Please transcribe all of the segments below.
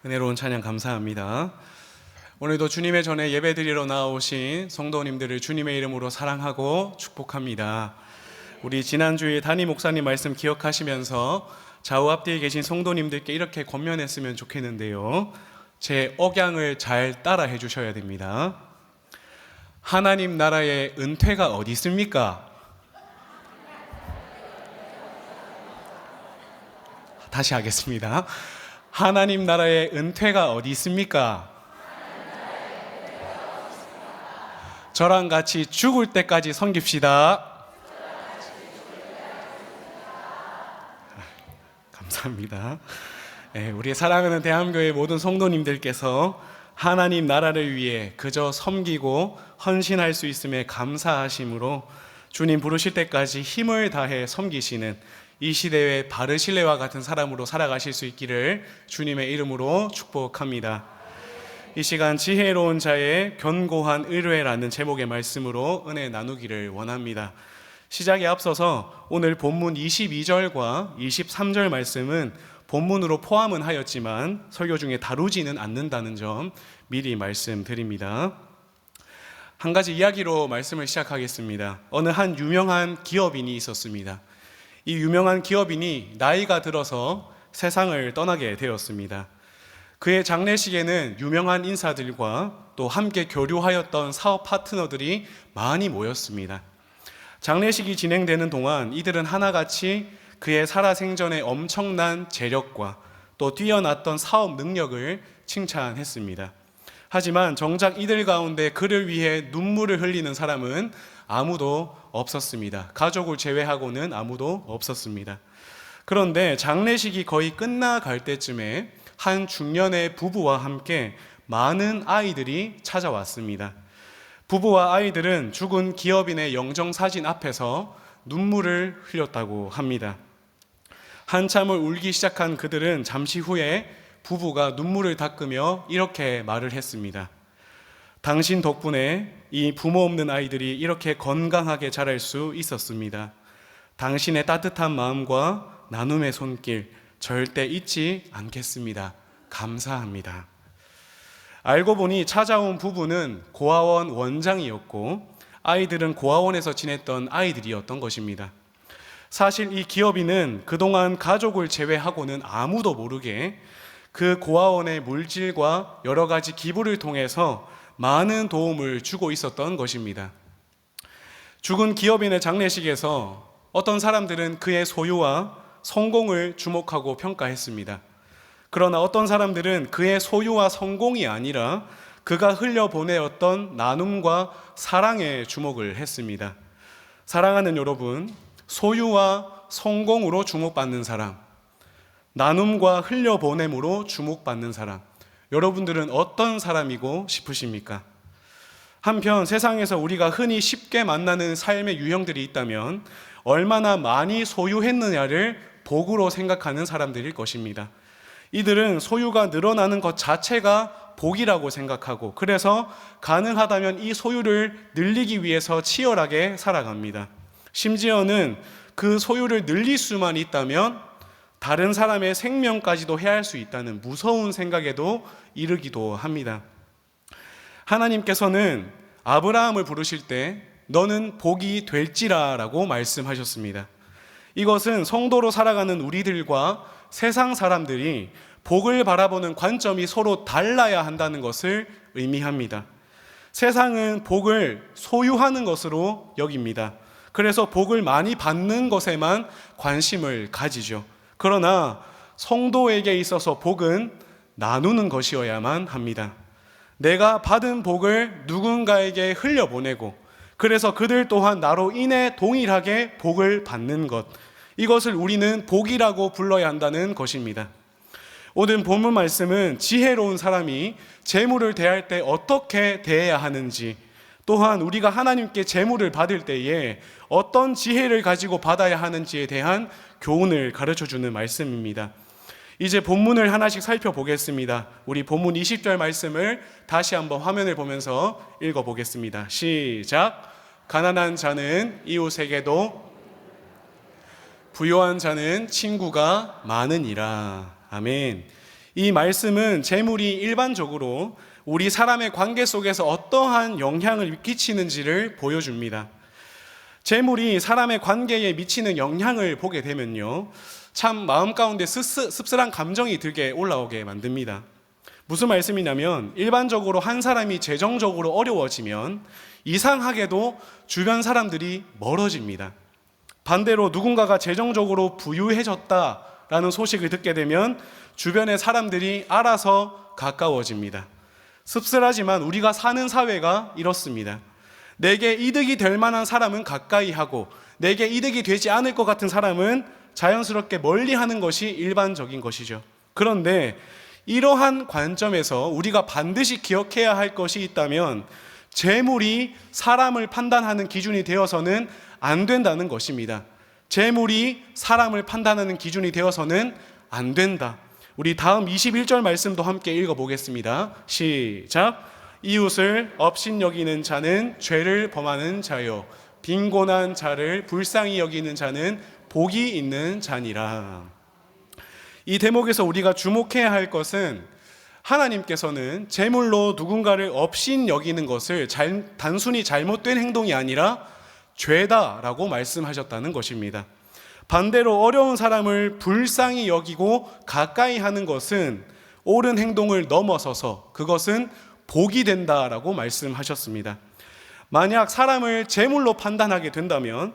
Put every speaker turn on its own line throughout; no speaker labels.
은혜로운 찬양 감사합니다. 오늘도 주님의 전에 예배드리러 나오신 성도님들을 주님의 이름으로 사랑하고 축복합니다. 우리 지난주에 담임 목사님 말씀 기억하시면서 좌우 앞뒤에 계신 성도님들께 이렇게 권면했으면 좋겠는데요. 제 억양을 잘 따라 해주셔야 됩니다. 하나님 나라의 은퇴가 어디 있습니까? 다시 하겠습니다. 하나님 나라의 은퇴가 어디 있습니까? 저랑 같이 죽을 때까지 섬깁시다. 감사합니다. 우리 사랑하는 대한교회 모든 성도님들께서 하나님 나라를 위해 그저 섬기고 헌신할 수 있음에 감사하심으로 주님 부르실 때까지 힘을 다해 섬기시는 이 시대의 바르실레와 같은 사람으로 살아가실 수 있기를 주님의 이름으로 축복합니다. 이 시간 지혜로운 자의 견고한 의뢰라는 제목의 말씀으로 은혜 나누기를 원합니다. 시작에 앞서서 오늘 본문 22절과 23절 말씀은 본문으로 포함은 하였지만 설교 중에 다루지는 않는다는 점 미리 말씀드립니다. 한 가지 이야기로 말씀을 시작하겠습니다. 어느 한 유명한 기업인이 있었습니다. 이 유명한 기업인이 나이가 들어서 세상을 떠나게 되었습니다. 그의 장례식에는 유명한 인사들과 또 함께 교류하였던 사업 파트너들이 많이 모였습니다. 장례식이 진행되는 동안 이들은 하나같이 그의 살아생전의 엄청난 재력과 또 뛰어났던 사업 능력을 칭찬했습니다. 하지만 정작 이들 가운데 그를 위해 눈물을 흘리는 사람은 아무도 없었습니다. 가족을 제외하고는 아무도 없었습니다. 그런데 장례식이 거의 끝나갈 때쯤에 한 중년의 부부와 함께 많은 아이들이 찾아왔습니다. 부부와 아이들은 죽은 기업인의 영정사진 앞에서 눈물을 흘렸다고 합니다. 한참을 울기 시작한 그들은 잠시 후에 부부가 눈물을 닦으며 이렇게 말을 했습니다. 당신 덕분에 이 부모 없는 아이들이 이렇게 건강하게 자랄 수 있었습니다. 당신의 따뜻한 마음과 나눔의 손길 절대 잊지 않겠습니다. 감사합니다. 알고 보니 찾아온 부부는 고아원 원장이었고 아이들은 고아원에서 지냈던 아이들이었던 것입니다. 사실 이 기업인은 그동안 가족을 제외하고는 아무도 모르게 그 고아원의 물질과 여러 가지 기부를 통해서 많은 도움을 주고 있었던 것입니다. 죽은 기업인의 장례식에서 어떤 사람들은 그의 소유와 성공을 주목하고 평가했습니다. 그러나 어떤 사람들은 그의 소유와 성공이 아니라 그가 흘려보내었던 나눔과 사랑에 주목을 했습니다. 사랑하는 여러분, 소유와 성공으로 주목받는 사람, 나눔과 흘려보냄으로 주목받는 사람, 여러분들은 어떤 사람이고 싶으십니까? 한편 세상에서 우리가 흔히 쉽게 만나는 삶의 유형들이 있다면 얼마나 많이 소유했느냐를 복으로 생각하는 사람들일 것입니다. 이들은 소유가 늘어나는 것 자체가 복이라고 생각하고 그래서 가능하다면 이 소유를 늘리기 위해서 치열하게 살아갑니다. 심지어는 그 소유를 늘릴 수만 있다면 다른 사람의 생명까지도 해할 수 있다는 무서운 생각에도 이르기도 합니다. 하나님께서는 아브라함을 부르실 때 너는 복이 될지라 라고 말씀하셨습니다. 이것은 성도로 살아가는 우리들과 세상 사람들이 복을 바라보는 관점이 서로 달라야 한다는 것을 의미합니다. 세상은 복을 소유하는 것으로 여깁니다. 그래서 복을 많이 받는 것에만 관심을 가지죠. 그러나 성도에게 있어서 복은 나누는 것이어야만 합니다. 내가 받은 복을 누군가에게 흘려보내고 그래서 그들 또한 나로 인해 동일하게 복을 받는 것, 이것을 우리는 복이라고 불러야 한다는 것입니다. 오늘 본문 말씀은 지혜로운 사람이 재물을 대할 때 어떻게 대해야 하는지, 또한 우리가 하나님께 재물을 받을 때에 어떤 지혜를 가지고 받아야 하는지에 대한 교훈을 가르쳐주는 말씀입니다. 이제 본문을 하나씩 살펴보겠습니다. 우리 본문 20절 말씀을 다시 한번 화면을 보면서 읽어보겠습니다. 시작. 가난한 자는 이웃에게도 부유한 자는 친구가 많으니라. 아멘. 이 말씀은 재물이 일반적으로 우리 사람의 관계 속에서 어떠한 영향을 끼치는지를 보여줍니다. 재물이 사람의 관계에 미치는 영향을 보게 되면요, 참 마음 가운데 씁쓸한 감정이 들게 올라오게 만듭니다. 무슨 말씀이냐면, 일반적으로 한 사람이 재정적으로 어려워지면 이상하게도 주변 사람들이 멀어집니다. 반대로 누군가가 재정적으로 부유해졌다라는 소식을 듣게 되면 주변의 사람들이 알아서 가까워집니다. 씁쓸하지만 우리가 사는 사회가 이렇습니다. 내게 이득이 될 만한 사람은 가까이 하고, 내게 이득이 되지 않을 것 같은 사람은 자연스럽게 멀리 하는 것이 일반적인 것이죠. 그런데 이러한 관점에서 우리가 반드시 기억해야 할 것이 있다면, 재물이 사람을 판단하는 기준이 되어서는 안 된다는 것입니다. 재물이 사람을 판단하는 기준이 되어서는 안 된다. 우리 다음 21절 말씀도 함께 읽어보겠습니다. 시작. 이웃을 업신여기는 자는 죄를 범하는 자요, 빈곤한 자를 불쌍히 여기는 자는 복이 있는 자니라. 이 대목에서 우리가 주목해야 할 것은, 하나님께서는 재물로 누군가를 업신 여기는 것을 단순히 잘못된 행동이 아니라 죄다라고 말씀하셨다는 것입니다. 반대로 어려운 사람을 불쌍히 여기고 가까이 하는 것은 옳은 행동을 넘어서서 그것은 복이 된다라고 말씀하셨습니다. 만약 사람을 재물로 판단하게 된다면,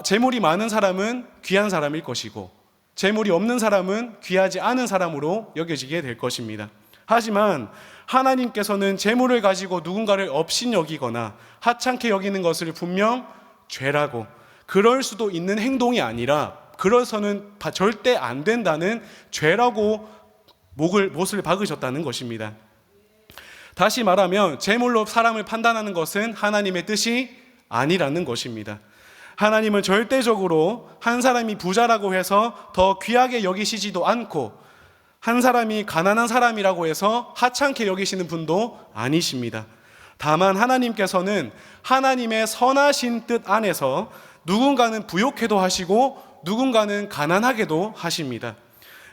재물이 많은 사람은 귀한 사람일 것이고 재물이 없는 사람은 귀하지 않은 사람으로 여겨지게 될 것입니다. 하지만 하나님께서는 재물을 가지고 누군가를 업신여기거나 하찮게 여기는 것을 분명 죄라고, 그럴 수도 있는 행동이 아니라 그래서는 절대 안 된다는 죄라고 못을 박으셨다는 것입니다. 다시 말하면 재물로 사람을 판단하는 것은 하나님의 뜻이 아니라는 것입니다. 하나님은 절대적으로 한 사람이 부자라고 해서 더 귀하게 여기시지도 않고, 한 사람이 가난한 사람이라고 해서 하찮게 여기시는 분도 아니십니다. 다만 하나님께서는 하나님의 선하신 뜻 안에서 누군가는 부욕해도 하시고 누군가는 가난하게도 하십니다.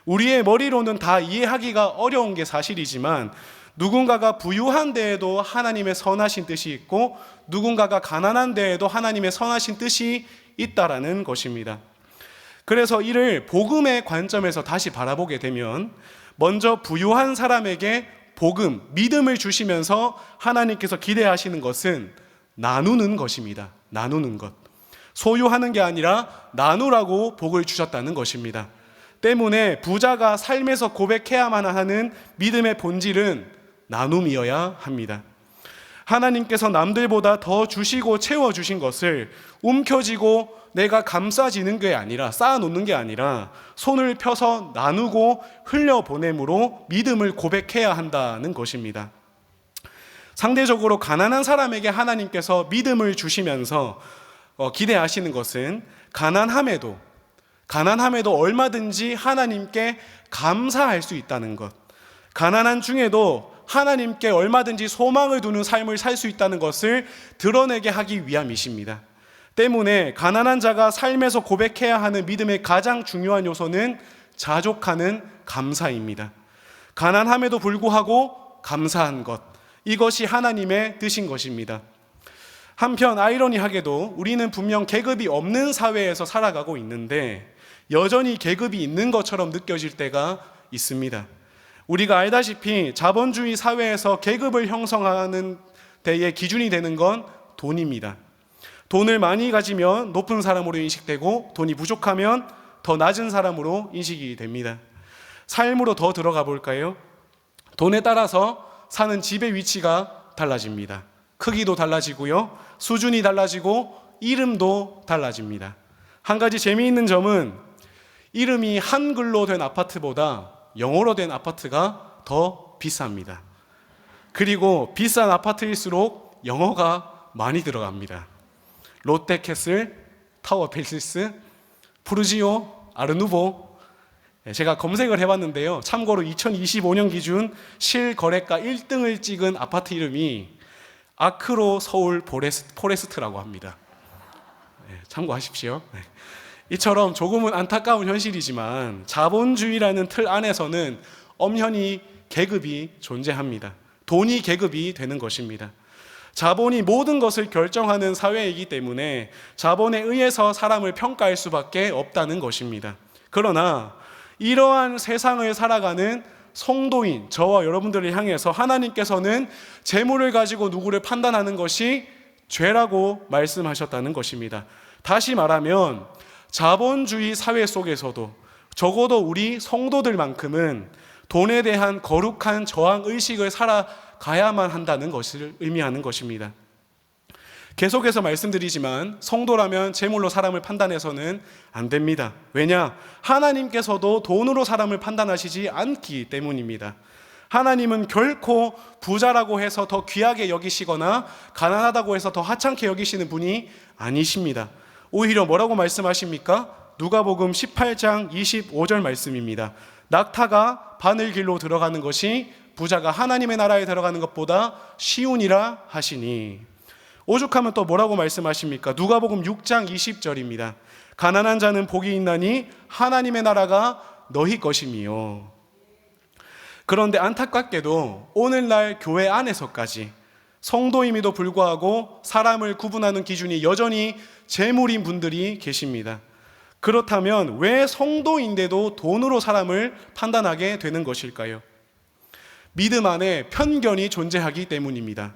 우리의 머리로는 다 이해하기가 어려운 게 사실이지만, 누군가가 부유한 데에도 하나님의 선하신 뜻이 있고 누군가가 가난한 데에도 하나님의 선하신 뜻이 있다라는 것입니다. 그래서 이를 복음의 관점에서 다시 바라보게 되면, 먼저 부유한 사람에게 복음, 믿음을 주시면서 하나님께서 기대하시는 것은 나누는 것입니다. 나누는 것. 소유하는 게 아니라 나누라고 복을 주셨다는 것입니다. 때문에 부자가 삶에서 고백해야만 하는 믿음의 본질은 나눔이어야 합니다. 하나님께서 남들보다 더 주시고 채워주신 것을 움켜쥐고 내가 감싸지는 게 아니라, 쌓아놓는 게 아니라 손을 펴서 나누고 흘려보냄으로 믿음을 고백해야 한다는 것입니다. 상대적으로 가난한 사람에게 하나님께서 믿음을 주시면서 기대하시는 것은 가난함에도 얼마든지 하나님께 감사할 수 있다는 것, 가난한 중에도 하나님께 얼마든지 소망을 두는 삶을 살 수 있다는 것을 드러내게 하기 위함이십니다. 때문에 가난한 자가 삶에서 고백해야 하는 믿음의 가장 중요한 요소는 자족하는 감사입니다. 가난함에도 불구하고 감사한 것, 이것이 하나님의 뜻인 것입니다. 한편 아이러니하게도 우리는 분명 계급이 없는 사회에서 살아가고 있는데 여전히 계급이 있는 것처럼 느껴질 때가 있습니다. 우리가 알다시피 자본주의 사회에서 계급을 형성하는 데의 기준이 되는 건 돈입니다. 돈을 많이 가지면 높은 사람으로 인식되고, 돈이 부족하면 더 낮은 사람으로 인식이 됩니다. 삶으로 더 들어가 볼까요? 돈에 따라서 사는 집의 위치가 달라집니다. 크기도 달라지고요, 수준이 달라지고 이름도 달라집니다. 한 가지 재미있는 점은 이름이 한글로 된 아파트보다 영어로 된 아파트가 더 비쌉니다. 그리고 비싼 아파트일수록 영어가 많이 들어갑니다. 롯데캐슬, 타워팰리스, 푸르지오, 아르누보. 제가 검색을 해봤는데요, 참고로 2025년 기준 실거래가 1등을 찍은 아파트 이름이 아크로 서울 포레스트라고 합니다. 참고하십시오. 이처럼 조금은 안타까운 현실이지만 자본주의라는 틀 안에서는 엄연히 계급이 존재합니다. 돈이 계급이 되는 것입니다. 자본이 모든 것을 결정하는 사회이기 때문에 자본에 의해서 사람을 평가할 수밖에 없다는 것입니다. 그러나 이러한 세상을 살아가는 성도인 저와 여러분들을 향해서 하나님께서는 재물을 가지고 누구를 판단하는 것이 죄라고 말씀하셨다는 것입니다. 다시 말하면 자본주의 사회 속에서도 적어도 우리 성도들만큼은 돈에 대한 거룩한 저항 의식을 살아가야만 한다는 것을 의미하는 것입니다. 계속해서 말씀드리지만 성도라면 재물로 사람을 판단해서는 안 됩니다. 왜냐? 하나님께서도 돈으로 사람을 판단하시지 않기 때문입니다. 하나님은 결코 부자라고 해서 더 귀하게 여기시거나 가난하다고 해서 더 하찮게 여기시는 분이 아니십니다. 오히려 뭐라고 말씀하십니까? 누가복음 18장 25절 말씀입니다. 낙타가 바늘길로 들어가는 것이 부자가 하나님의 나라에 들어가는 것보다 쉬우니라 하시니. 오죽하면 또 뭐라고 말씀하십니까? 누가복음 6장 20절입니다. 가난한 자는 복이 있나니 하나님의 나라가 너희 것이니요. 그런데 안타깝게도 오늘날 교회 안에서까지 성도임에도 불구하고 사람을 구분하는 기준이 여전히 재물인 분들이 계십니다. 그렇다면 왜 성도인데도 돈으로 사람을 판단하게 되는 것일까요? 믿음 안에 편견이 존재하기 때문입니다.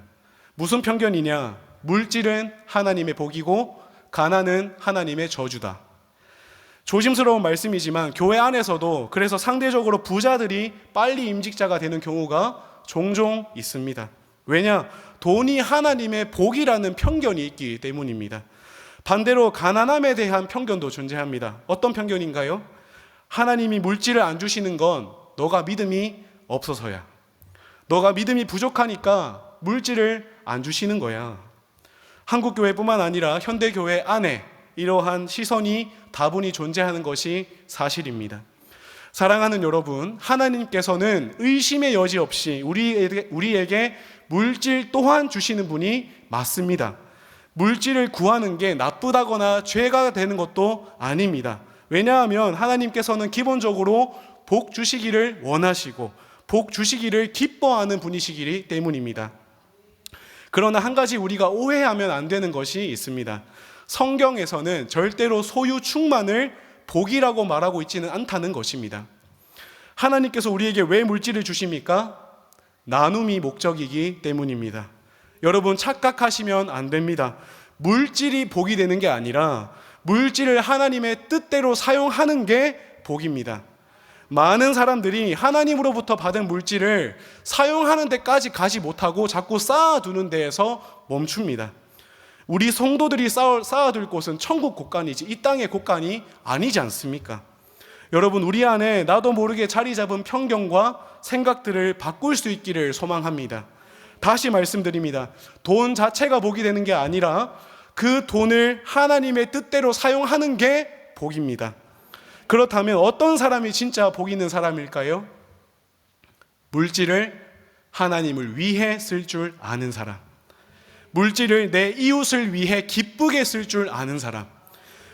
무슨 편견이냐? 물질은 하나님의 복이고 가난은 하나님의 저주다. 조심스러운 말씀이지만 교회 안에서도 그래서 상대적으로 부자들이 빨리 임직자가 되는 경우가 종종 있습니다. 왜냐? 돈이 하나님의 복이라는 편견이 있기 때문입니다. 반대로 가난함에 대한 편견도 존재합니다. 어떤 편견인가요? 하나님이 물질을 안 주시는 건 너가 믿음이 없어서야. 너가 믿음이 부족하니까 물질을 안 주시는 거야. 한국교회뿐만 아니라 현대교회 안에 이러한 시선이 다분히 존재하는 것이 사실입니다. 사랑하는 여러분, 하나님께서는 의심의 여지 없이 우리에게 물질 또한 주시는 분이 맞습니다. 물질을 구하는 게 나쁘다거나 죄가 되는 것도 아닙니다. 왜냐하면 하나님께서는 기본적으로 복 주시기를 원하시고 복 주시기를 기뻐하는 분이시기 때문입니다. 그러나 한 가지 우리가 오해하면 안 되는 것이 있습니다. 성경에서는 절대로 소유 충만을 복이라고 말하고 있지는 않다는 것입니다. 하나님께서 우리에게 왜 물질을 주십니까? 나눔이 목적이기 때문입니다. 여러분 착각하시면 안 됩니다. 물질이 복이 되는 게 아니라 물질을 하나님의 뜻대로 사용하는 게 복입니다. 많은 사람들이 하나님으로부터 받은 물질을 사용하는 데까지 가지 못하고 자꾸 쌓아두는 데에서 멈춥니다. 우리 성도들이 쌓아둘 곳은 천국 곳간이지 이 땅의 곳간이 아니지 않습니까? 여러분, 우리 안에 나도 모르게 자리 잡은 편견과 생각들을 바꿀 수 있기를 소망합니다. 다시 말씀드립니다. 돈 자체가 복이 되는 게 아니라 그 돈을 하나님의 뜻대로 사용하는 게 복입니다. 그렇다면 어떤 사람이 진짜 복 있는 사람일까요? 물질을 하나님을 위해 쓸 줄 아는 사람, 물질을 내 이웃을 위해 기쁘게 쓸 줄 아는 사람,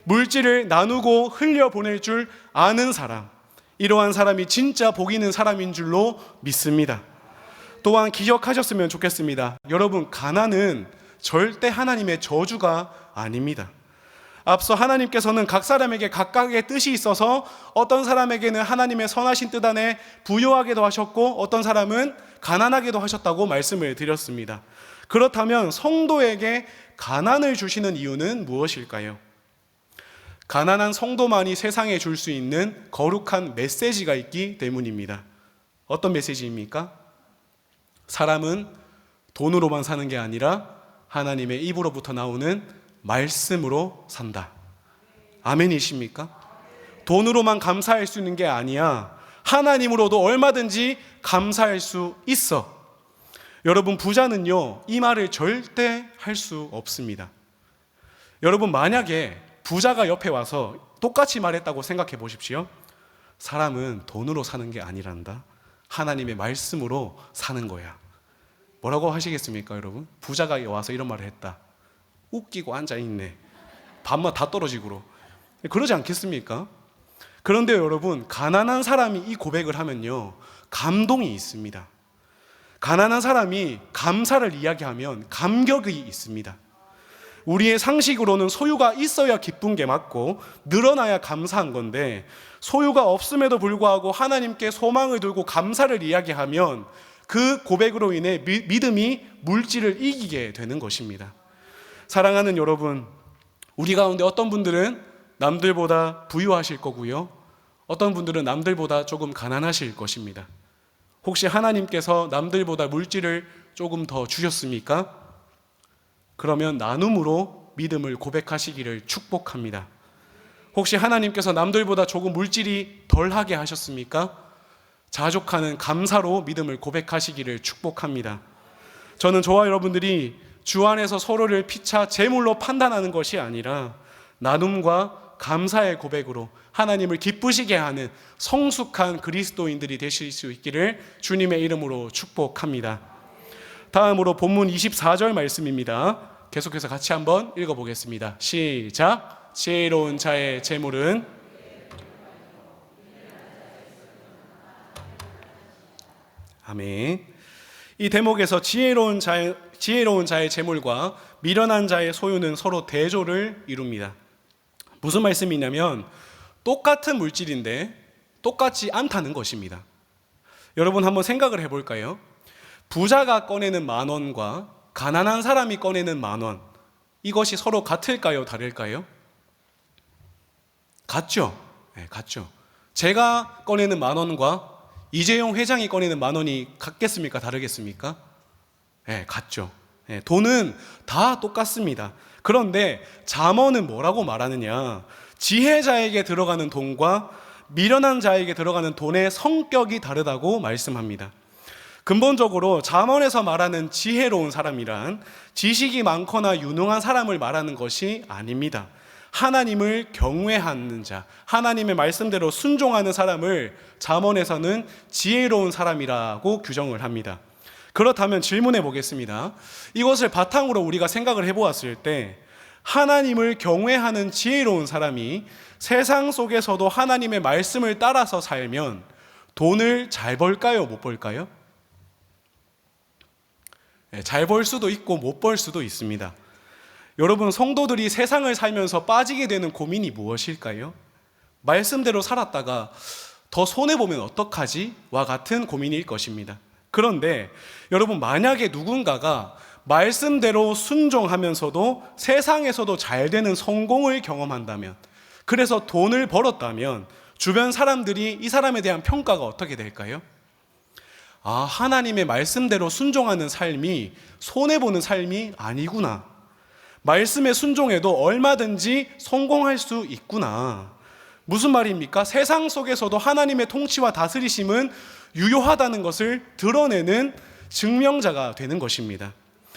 물질을 나누고 흘려보낼 줄 아는 사람, 이러한 사람이 진짜 복 있는 사람인 줄로 믿습니다. 또한 기억하셨으면 좋겠습니다. 여러분, 가난은 절대 하나님의 저주가 아닙니다. 앞서 하나님께서는 각 사람에게 각각의 뜻이 있어서 어떤 사람에게는 하나님의 선하신 뜻 안에 부유하게도 하셨고 어떤 사람은 가난하게도 하셨다고 말씀을 드렸습니다. 그렇다면 성도에게 가난을 주시는 이유는 무엇일까요? 가난한 성도만이 세상에 줄 수 있는 거룩한 메시지가 있기 때문입니다. 어떤 메시지입니까? 사람은 돈으로만 사는 게 아니라 하나님의 입으로부터 나오는 말씀으로 산다. 아멘이십니까? 돈으로만 감사할 수 있는 게 아니야. 하나님으로도 얼마든지 감사할 수 있어. 여러분, 부자는요, 이 말을 절대 할 수 없습니다. 여러분, 만약에 부자가 옆에 와서 똑같이 말했다고 생각해 보십시오. 사람은 돈으로 사는 게 아니란다. 하나님의 말씀으로 사는 거야. 뭐라고 하시겠습니까, 여러분? 부자가 와서 이런 말을 했다. 웃기고 앉아있네. 밥맛 다 떨어지고. 그러지 않겠습니까? 그런데 여러분, 가난한 사람이 이 고백을 하면요, 감동이 있습니다. 가난한 사람이 감사를 이야기하면 감격이 있습니다. 우리의 상식으로는 소유가 있어야 기쁜 게 맞고 늘어나야 감사한 건데, 소유가 없음에도 불구하고 하나님께 소망을 두고 감사를 이야기하면 그 고백으로 인해 믿음이 물질을 이기게 되는 것입니다. 사랑하는 여러분, 우리 가운데 어떤 분들은 남들보다 부유하실 거고요, 어떤 분들은 남들보다 조금 가난하실 것입니다. 혹시 하나님께서 남들보다 물질을 조금 더 주셨습니까? 그러면 나눔으로 믿음을 고백하시기를 축복합니다. 혹시 하나님께서 남들보다 조금 물질이 덜하게 하셨습니까? 자족하는 감사로 믿음을 고백하시기를 축복합니다. 저는 저와 여러분들이 주 안에서 서로를 피차 재물로 판단하는 것이 아니라 나눔과 감사의 고백으로 하나님을 기쁘시게 하는 성숙한 그리스도인들이 되실 수 있기를 주님의 이름으로 축복합니다. 다음으로 본문 24절 말씀입니다. 계속해서 같이 한번 읽어보겠습니다. 시작. 지혜로운 자의 재물은 아멘. 이 대목에서 지혜로운 자의 재물과 미련한 자의 소유는 서로 대조를 이룹니다. 무슨 말씀이냐면 똑같은 물질인데 똑같지 않다는 것입니다. 여러분 한번 생각을 해볼까요? 부자가 꺼내는 10,000원과 가난한 사람이 꺼내는 10,000원, 이것이 서로 같을까요? 다를까요? 같죠? 네, 같죠. 제가 꺼내는 10,000원과 이재용 회장이 꺼내는 10,000원이 같겠습니까? 다르겠습니까? 네, 같죠. 네, 돈은 다 똑같습니다. 그런데 잠언은 뭐라고 말하느냐? 지혜자에게 들어가는 돈과 미련한 자에게 들어가는 돈의 성격이 다르다고 말씀합니다. 근본적으로 잠언에서 말하는 지혜로운 사람이란 지식이 많거나 유능한 사람을 말하는 것이 아닙니다. 하나님을 경외하는 자, 하나님의 말씀대로 순종하는 사람을 잠언에서는 지혜로운 사람이라고 규정을 합니다. 그렇다면 질문해 보겠습니다. 이것을 바탕으로 우리가 생각을 해보았을 때 하나님을 경외하는 지혜로운 사람이 세상 속에서도 하나님의 말씀을 따라서 살면 돈을 잘 벌까요? 못 벌까요? 잘 벌 수도 있고 못 벌 수도 있습니다. 여러분, 성도들이 세상을 살면서 빠지게 되는 고민이 무엇일까요? 말씀대로 살았다가 더 손해보면 어떡하지? 와 같은 고민일 것입니다. 그런데 여러분, 만약에 누군가가 말씀대로 순종하면서도 세상에서도 잘 되는 성공을 경험한다면, 그래서 돈을 벌었다면 주변 사람들이 이 사람에 대한 평가가 어떻게 될까요? 아, 하나님의 말씀대로 순종하는 삶이 손해보는 삶이 아니구나. 말씀에 순종해도 얼마든지 성공할 수 있구나. 무슨 말입니까? 세상 속에서도 하나님의 통치와 다스리심은 유효하다는 것을 드러내는 증명자가 되는 것입니다.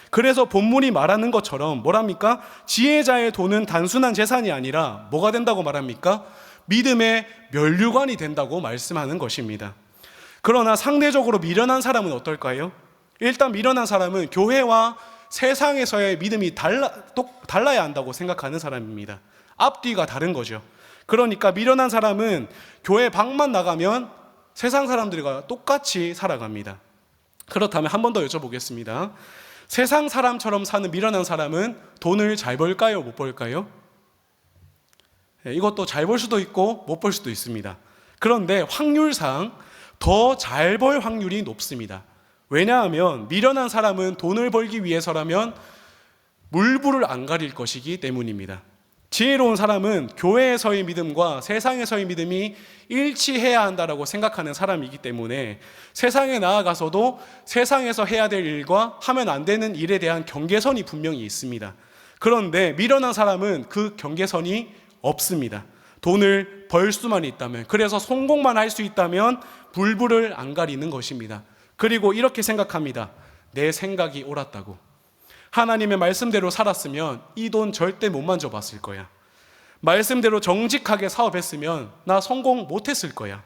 그래서 본문이 말하는 것처럼 뭐랍니까? 지혜자의 돈은 단순한 재산이 아니라 뭐가 된다고 말합니까? 믿음의 면류관이 된다고 말씀하는 것입니다. 그러나 상대적으로 미련한 사람은 어떨까요? 일단 미련한 사람은 교회와 세상에서의 믿음이 달라야 한다고 생각하는 사람입니다. 앞뒤가 다른 거죠. 그러니까 미련한 사람은 교회 밖만 나가면 세상 사람들과 똑같이 살아갑니다. 그렇다면 한 번 더 여쭤보겠습니다. 세상 사람처럼 사는 미련한 사람은 돈을 잘 벌까요? 못 벌까요? 이것도 잘 벌 수도 있고 못 벌 수도 있습니다. 그런데 확률상 더 잘 벌 확률이 높습니다. 왜냐하면 미련한 사람은 돈을 벌기 위해서라면 물불을 안 가릴 것이기 때문입니다. 지혜로운 사람은 교회에서의 믿음과 세상에서의 믿음이 일치해야 한다고 생각하는 사람이기 때문에 세상에 나아가서도 세상에서 해야 될 일과 하면 안 되는 일에 대한 경계선이 분명히 있습니다. 그런데 미련한 사람은 그 경계선이 없습니다. 돈을 벌 수만 있다면, 그래서 성공만 할 수 있다면 불불을 안 가리는 것입니다. 그리고 이렇게 생각합니다. 내 생각이 옳았다고. 하나님의 말씀대로 살았으면 이 돈 절대 못 만져봤을 거야. 말씀대로 정직하게 사업했으면 나 성공 못했을 거야.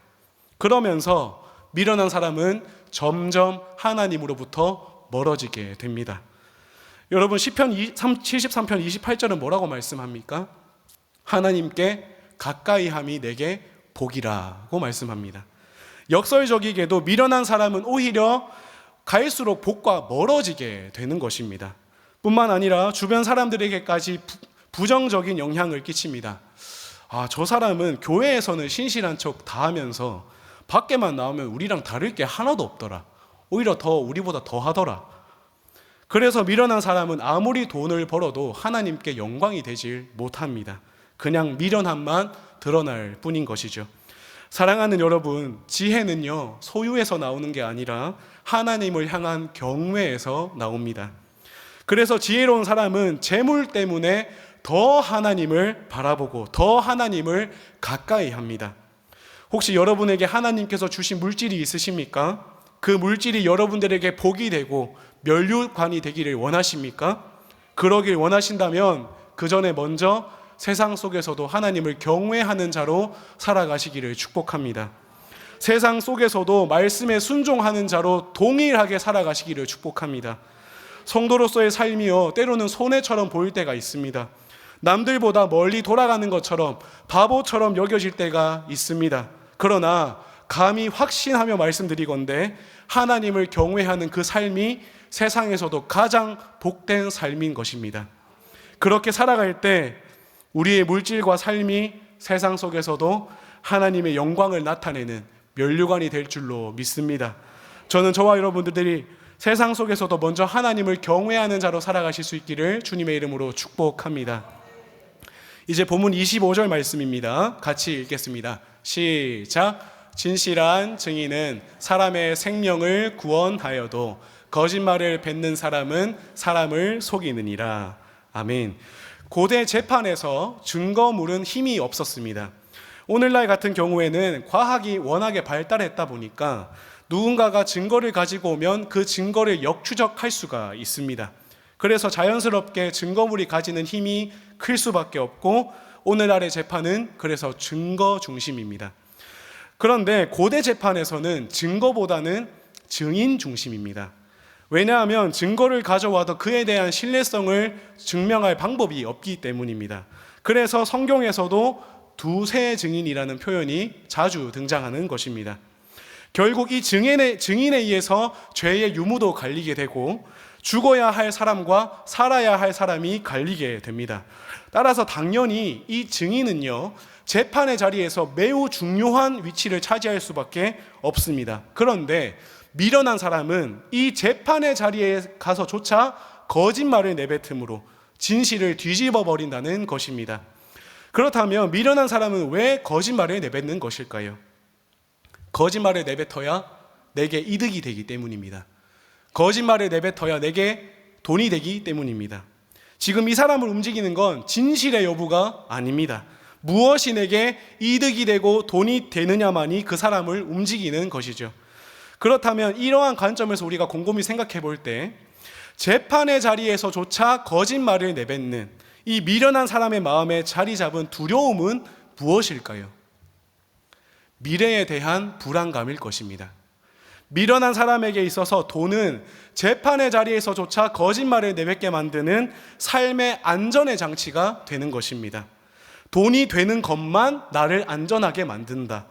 그러면서 미련한 사람은 점점 하나님으로부터 멀어지게 됩니다. 여러분, 시편 73편 28절은 뭐라고 말씀합니까? 하나님께 가까이함이 내게 복이라고 말씀합니다. 역설적이게도 미련한 사람은 오히려 갈수록 복과 멀어지게 되는 것입니다. 뿐만 아니라 주변 사람들에게까지 부정적인 영향을 끼칩니다. 저 사람은 교회에서는 신실한 척 다 하면서 밖에만 나오면 우리랑 다를 게 하나도 없더라. 오히려 더 우리보다 더 하더라. 그래서 미련한 사람은 아무리 돈을 벌어도 하나님께 영광이 되질 못합니다. 그냥 미련함만 드러날 뿐인 것이죠. 사랑하는 여러분, 지혜는요, 소유에서 나오는 게 아니라 하나님을 향한 경외에서 나옵니다. 그래서 지혜로운 사람은 재물 때문에 더 하나님을 바라보고 더 하나님을 가까이 합니다. 혹시 여러분에게 하나님께서 주신 물질이 있으십니까? 그 물질이 여러분들에게 복이 되고 면류관이 되기를 원하십니까? 그러길 원하신다면 그 전에 먼저 세상 속에서도 하나님을 경외하는 자로 살아가시기를 축복합니다. 세상 속에서도 말씀에 순종하는 자로 동일하게 살아가시기를 축복합니다. 성도로서의 삶이요, 때로는 손해처럼 보일 때가 있습니다. 남들보다 멀리 돌아가는 것처럼 바보처럼 여겨질 때가 있습니다. 그러나 감히 확신하며 말씀드리건대 하나님을 경외하는 그 삶이 세상에서도 가장 복된 삶인 것입니다. 그렇게 살아갈 때 우리의 물질과 삶이 세상 속에서도 하나님의 영광을 나타내는 면류관이 될 줄로 믿습니다. 저는 저와 여러분들이 세상 속에서도 먼저 하나님을 경외하는 자로 살아가실 수 있기를 주님의 이름으로 축복합니다. 이제 본문 25절 말씀입니다. 같이 읽겠습니다. 시작. 진실한 증인은 사람의 생명을 구원하여도 거짓말을 뱉는 사람은 사람을 속이느니라. 아멘. 고대 재판에서 증거물은 힘이 없었습니다. 오늘날 같은 경우에는 과학이 워낙에 발달했다 보니까 누군가가 증거를 가지고 오면 그 증거를 역추적할 수가 있습니다. 그래서 자연스럽게 증거물이 가지는 힘이 클 수밖에 없고 오늘날의 재판은 그래서 증거 중심입니다. 그런데 고대 재판에서는 증거보다는 증인 중심입니다. 왜냐하면 증거를 가져와도 그에 대한 신뢰성을 증명할 방법이 없기 때문입니다. 그래서 성경에서도 두세 증인이라는 표현이 자주 등장하는 것입니다. 결국 이 증인에 의해서 죄의 유무도 갈리게 되고 죽어야 할 사람과 살아야 할 사람이 갈리게 됩니다. 따라서 당연히 이 증인은요, 재판의 자리에서 매우 중요한 위치를 차지할 수밖에 없습니다. 그런데 미련한 사람은 이 재판의 자리에 가서조차 거짓말을 내뱉음으로 진실을 뒤집어 버린다는 것입니다. 그렇다면 미련한 사람은 왜 거짓말을 내뱉는 것일까요? 거짓말을 내뱉어야 내게 이득이 되기 때문입니다. 거짓말을 내뱉어야 내게 돈이 되기 때문입니다. 지금 이 사람을 움직이는 건 진실의 여부가 아닙니다. 무엇이 내게 이득이 되고 돈이 되느냐만이 그 사람을 움직이는 것이죠. 그렇다면 이러한 관점에서 우리가 곰곰이 생각해 볼 때 재판의 자리에서조차 거짓말을 내뱉는 이 미련한 사람의 마음에 자리 잡은 두려움은 무엇일까요? 미래에 대한 불안감일 것입니다. 미련한 사람에게 있어서 돈은 재판의 자리에서조차 거짓말을 내뱉게 만드는 삶의 안전의 장치가 되는 것입니다. 돈이 되는 것만 나를 안전하게 만든다.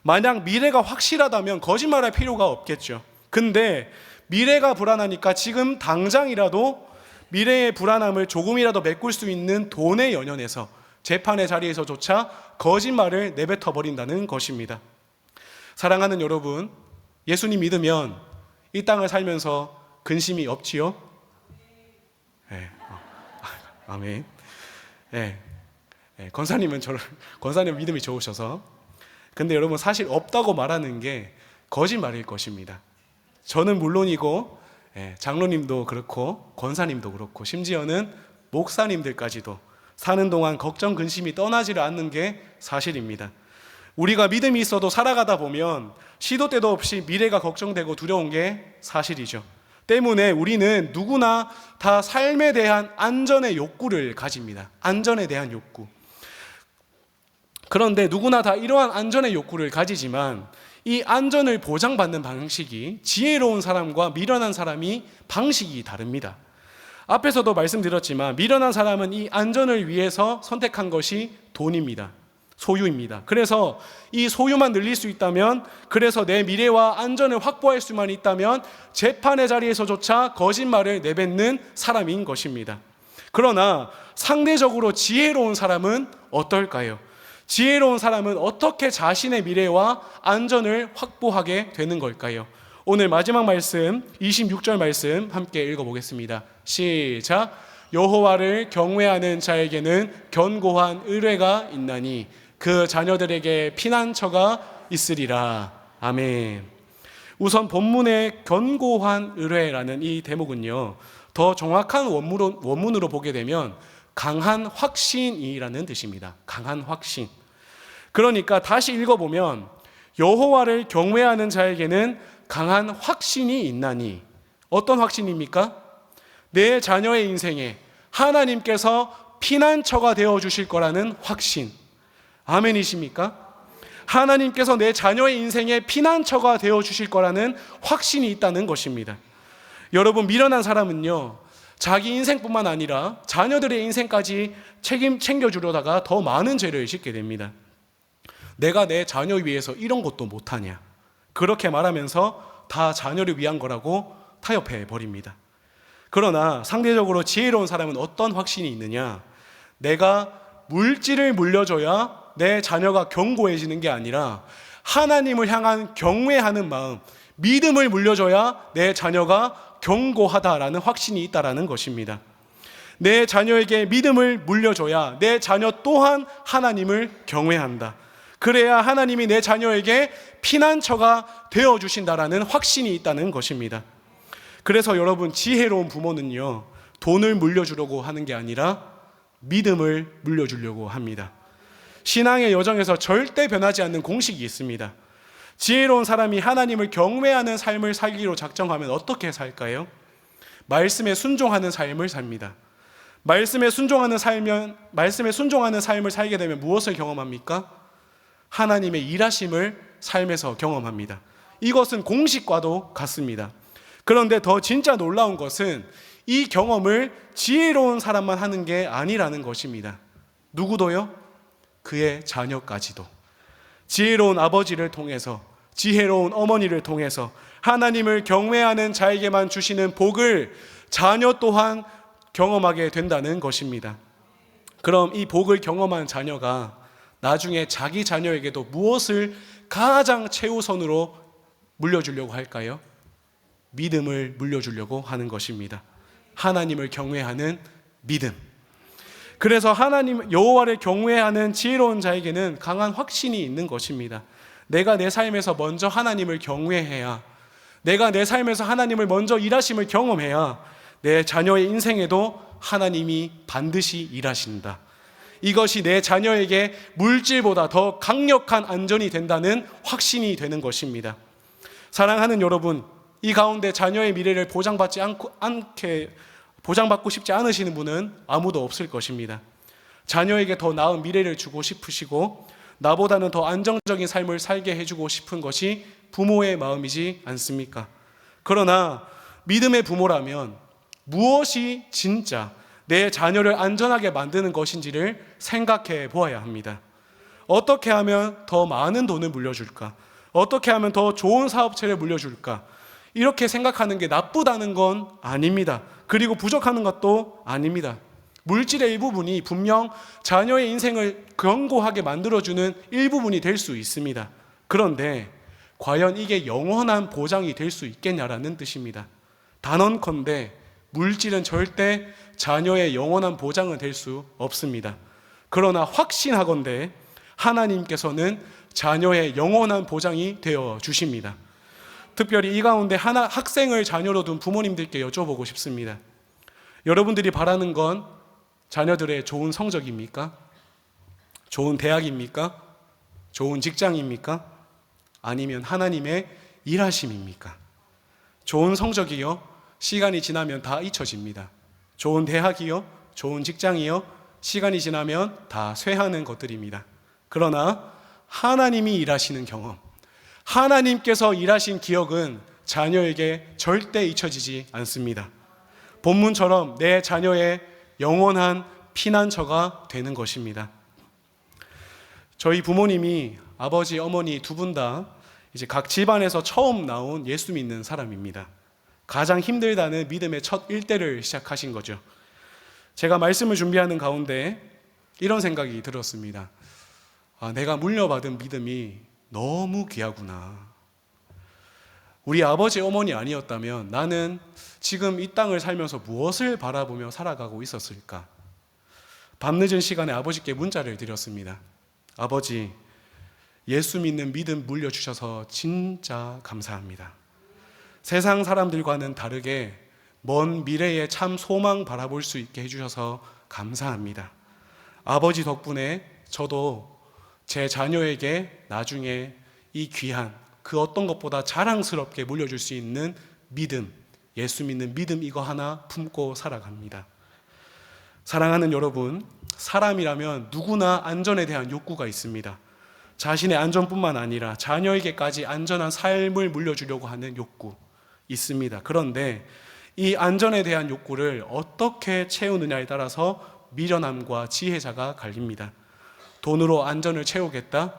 만약 미래가 확실하다면 거짓말할 필요가 없겠죠. 근데 미래가 불안하니까 지금 당장이라도 미래의 불안함을 조금이라도 메꿀 수 있는 돈에 연연해서 재판의 자리에서조차 거짓말을 내뱉어 버린다는 것입니다. 사랑하는 여러분, 예수님 믿으면 이 땅을 살면서 근심이 없지요? 네. 아멘. 네. 권사님 믿음이 좋으셔서. 근데 여러분, 사실 없다고 말하는 게 거짓말일 것입니다. 저는 물론이고 장로님도 그렇고 권사님도 그렇고 심지어는 목사님들까지도 사는 동안 걱정 근심이 떠나지를 않는 게 사실입니다. 우리가 믿음이 있어도 살아가다 보면 시도 때도 없이 미래가 걱정되고 두려운 게 사실이죠. 때문에 우리는 누구나 다 삶에 대한 안전의 욕구를 가집니다. 안전에 대한 욕구. 그런데 누구나 다 이러한 안전의 욕구를 가지지만 이 안전을 보장받는 방식이 지혜로운 사람과 미련한 사람이 방식이 다릅니다. 앞에서도 말씀드렸지만 미련한 사람은 이 안전을 위해서 선택한 것이 돈입니다. 소유입니다. 그래서 이 소유만 늘릴 수 있다면, 그래서 내 미래와 안전을 확보할 수만 있다면 재판의 자리에서조차 거짓말을 내뱉는 사람인 것입니다. 그러나 상대적으로 지혜로운 사람은 어떨까요? 지혜로운 사람은 어떻게 자신의 미래와 안전을 확보하게 되는 걸까요? 오늘 마지막 말씀 26절 말씀 함께 읽어보겠습니다. 시작. 여호와를 경외하는 자에게는 견고한 의뢰가 있나니 그 자녀들에게 피난처가 있으리라. 아멘. 우선 본문의 견고한 의뢰라는 이 대목은요, 더 정확한 원문으로 보게 되면 강한 확신이라는 뜻입니다. 강한 확신. 그러니까 다시 읽어보면 여호와를 경외하는 자에게는 강한 확신이 있나니, 어떤 확신입니까? 내 자녀의 인생에 하나님께서 피난처가 되어 주실 거라는 확신. 아멘이십니까? 하나님께서 내 자녀의 인생에 피난처가 되어 주실 거라는 확신이 있다는 것입니다. 여러분, 미련한 사람은요, 자기 인생뿐만 아니라 자녀들의 인생까지 챙겨주려다가 더 많은 죄를 짓게 됩니다. 내가 내 자녀 위해서 이런 것도 못하냐, 그렇게 말하면서 다 자녀를 위한 거라고 타협해 버립니다. 그러나 상대적으로 지혜로운 사람은 어떤 확신이 있느냐? 내가 물질을 물려줘야 내 자녀가 견고해지는 게 아니라 하나님을 향한 경외하는 마음, 믿음을 물려줘야 내 자녀가 견고하다라는 확신이 있다라는 것입니다. 내 자녀에게 믿음을 물려줘야 내 자녀 또한 하나님을 경외한다. 그래야 하나님이 내 자녀에게 피난처가 되어주신다라는 확신이 있다는 것입니다. 그래서 여러분, 지혜로운 부모는요, 돈을 물려주려고 하는 게 아니라 믿음을 물려주려고 합니다. 신앙의 여정에서 절대 변하지 않는 공식이 있습니다. 지혜로운 사람이 하나님을 경외하는 삶을 살기로 작정하면 어떻게 살까요? 말씀에 순종하는 삶을 삽니다. 말씀에 순종하는 삶을 살게 되면 무엇을 경험합니까? 하나님의 일하심을 삶에서 경험합니다. 이것은 공식과도 같습니다. 그런데 더 진짜 놀라운 것은 이 경험을 지혜로운 사람만 하는 게 아니라는 것입니다. 누구도요? 그의 자녀까지도. 지혜로운 아버지를 통해서, 지혜로운 어머니를 통해서 하나님을 경외하는 자에게만 주시는 복을 자녀 또한 경험하게 된다는 것입니다. 그럼 이 복을 경험한 자녀가 나중에 자기 자녀에게도 무엇을 가장 최우선으로 물려주려고 할까요? 믿음을 물려주려고 하는 것입니다. 하나님을 경외하는 믿음. 그래서 하나님 여호와를 경외하는 지혜로운 자에게는 강한 확신이 있는 것입니다. 내가 내 삶에서 먼저 하나님을 경외해야, 내가 내 삶에서 하나님을 먼저 일하심을 경험해야 내 자녀의 인생에도 하나님이 반드시 일하신다. 이것이 내 자녀에게 물질보다 더 강력한 안전이 된다는 확신이 되는 것입니다. 사랑하는 여러분, 이 가운데 자녀의 미래를 보장받고 싶지 않으시는 분은 아무도 없을 것입니다. 자녀에게 더 나은 미래를 주고 싶으시고 나보다는 더 안정적인 삶을 살게 해주고 싶은 것이 부모의 마음이지 않습니까? 그러나 믿음의 부모라면 무엇이 진짜 내 자녀를 안전하게 만드는 것인지를 생각해 보아야 합니다. 어떻게 하면 더 많은 돈을 물려줄까? 어떻게 하면 더 좋은 사업체를 물려줄까? 이렇게 생각하는 게 나쁘다는 건 아닙니다. 그리고 부족하는 것도 아닙니다. 물질의 일부분이 분명 자녀의 인생을 견고하게 만들어주는 일부분이 될 수 있습니다. 그런데 과연 이게 영원한 보장이 될 수 있겠냐라는 뜻입니다. 단언컨대 물질은 절대 자녀의 영원한 보장은 될 수 없습니다. 그러나 확신하건대 하나님께서는 자녀의 영원한 보장이 되어 주십니다. 특별히 이 가운데 학생을 자녀로 둔 부모님들께 여쭤보고 싶습니다. 여러분들이 바라는 건 자녀들의 좋은 성적입니까? 좋은 대학입니까? 좋은 직장입니까? 아니면 하나님의 일하심입니까? 좋은 성적이요, 시간이 지나면 다 잊혀집니다. 좋은 대학이요, 좋은 직장이요, 시간이 지나면 다 쇠하는 것들입니다. 그러나 하나님이 일하시는 경험, 하나님께서 일하신 기억은 자녀에게 절대 잊혀지지 않습니다. 본문처럼 내 자녀의 영원한 피난처가 되는 것입니다. 저희 부모님이 아버지, 어머니 두 분 다 이제 각 집안에서 처음 나온 예수 믿는 사람입니다. 가장 힘들다는 믿음의 첫 일대를 시작하신 거죠. 제가 말씀을 준비하는 가운데 이런 생각이 들었습니다. 내가 물려받은 믿음이 너무 귀하구나. 우리 아버지, 어머니 아니었다면 나는 지금 이 땅을 살면서 무엇을 바라보며 살아가고 있었을까? 밤늦은 시간에 아버지께 문자를 드렸습니다. 아버지, 예수 믿는 믿음 물려주셔서 진짜 감사합니다. 세상 사람들과는 다르게 먼 미래에 참 소망 바라볼 수 있게 해주셔서 감사합니다. 아버지 덕분에 저도 제 자녀에게 나중에 이 귀한 그 어떤 것보다 자랑스럽게 물려줄 수 있는 믿음, 예수 믿는 믿음 이거 하나 품고 살아갑니다. 사랑하는 여러분, 사람이라면 누구나 안전에 대한 욕구가 있습니다. 자신의 안전뿐만 아니라 자녀에게까지 안전한 삶을 물려주려고 하는 욕구 있습니다. 그런데 이 안전에 대한 욕구를 어떻게 채우느냐에 따라서 미련함과 지혜자가 갈립니다. 돈으로 안전을 채우겠다?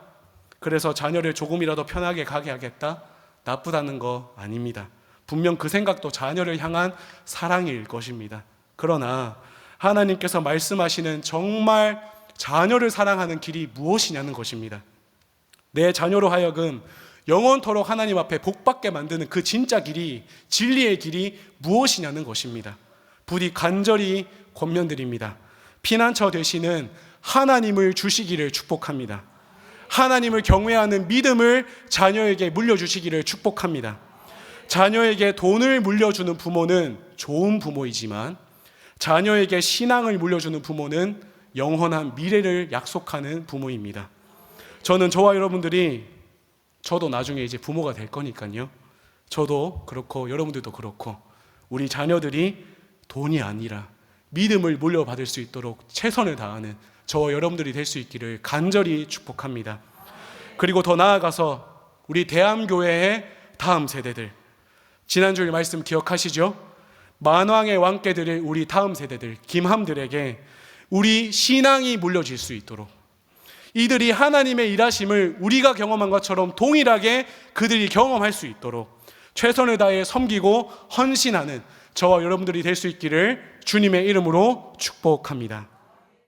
그래서 자녀를 조금이라도 편하게 가게 하겠다? 나쁘다는 거 아닙니다. 분명 그 생각도 자녀를 향한 사랑일 것입니다. 그러나 하나님께서 말씀하시는 정말 자녀를 사랑하는 길이 무엇이냐는 것입니다. 내 자녀로 하여금 영원토록 하나님 앞에 복받게 만드는 그 진짜 길이, 진리의 길이 무엇이냐는 것입니다. 부디 간절히 권면드립니다. 피난처 되시는 하나님을 주시기를 축복합니다. 하나님을 경외하는 믿음을 자녀에게 물려주시기를 축복합니다. 자녀에게 돈을 물려주는 부모는 좋은 부모이지만 자녀에게 신앙을 물려주는 부모는 영원한 미래를 약속하는 부모입니다. 저는 저와 여러분들이, 저도 나중에 이제 부모가 될 거니까요. 저도 그렇고 여러분들도 그렇고 우리 자녀들이 돈이 아니라 믿음을 물려받을 수 있도록 최선을 다하는 저와 여러분들이 될 수 있기를 간절히 축복합니다. 그리고 더 나아가서 우리 대암교회의 다음 세대들, 지난주일 말씀 기억하시죠? 만왕의 왕께들의 우리 다음 세대들, 김함들에게 우리 신앙이 물려질 수 있도록, 이들이 하나님의 일하심을 우리가 경험한 것처럼 동일하게 그들이 경험할 수 있도록 최선을 다해 섬기고 헌신하는 저와 여러분들이 될 수 있기를 주님의 이름으로 축복합니다.